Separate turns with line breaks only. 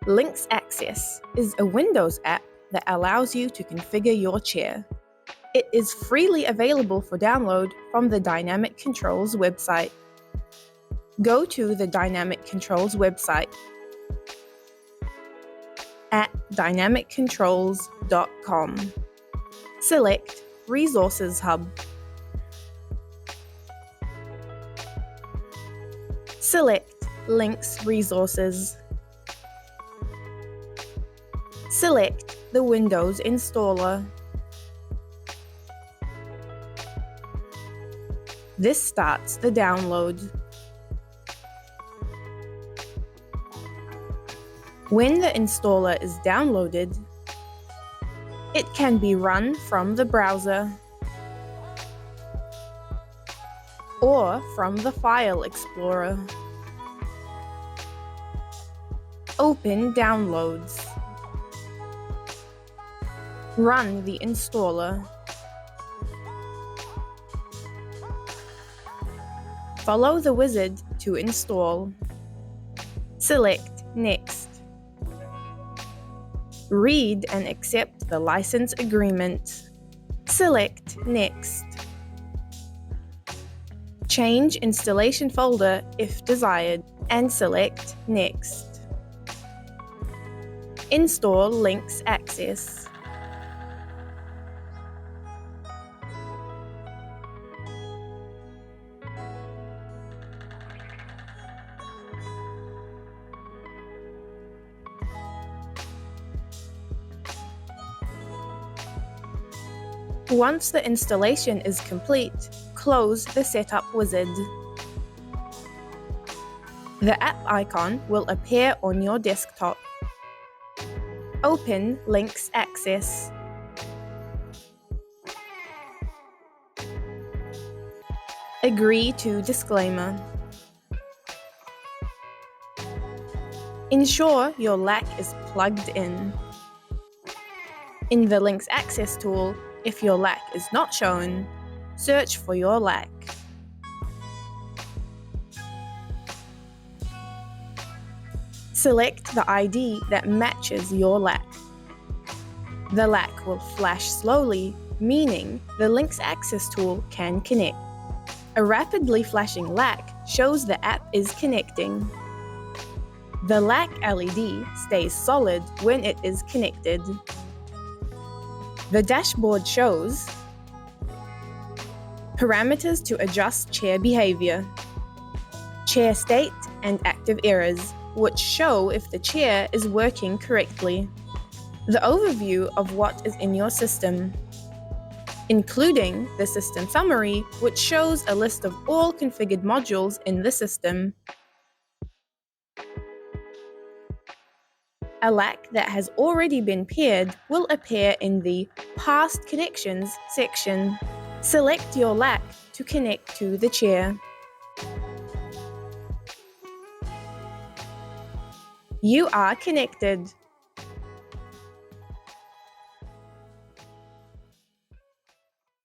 Links Access is a Windows app that allows you to configure your chair. It is freely available for download from the Dynamic Controls website. Go to the Dynamic Controls website at dynamiccontrols.com. Select Resources Hub. Select Links Resources. Select the Windows installer. This starts the download. When the installer is downloaded, it can be run from the browser or from the File Explorer. Open Downloads. Run the installer. Follow the wizard to install. Select Next. Read and accept the license agreement. Select Next. Change installation folder if desired and select Next. Install Links Access. Once the installation is complete, close the Setup wizard. The app icon will appear on your desktop. Open Links Access. Agree to disclaimer. Ensure your LAC is plugged in. In the Links Access tool, if your LAC is not shown, search for your LAC. Select the ID that matches your LAC. The LAC will flash slowly, meaning the Links Access tool can connect. A rapidly flashing LAC shows the app is connecting. The LAC LED stays solid when it is connected. The dashboard shows parameters to adjust chair behavior, chair state and active errors, which show if the chair is working correctly. The overview of what is in your system, including the system summary, which shows a list of all configured modules in the system. A LAC that has already been paired will appear in the Past Connections section. Select your LAC to connect to the chair. You are connected.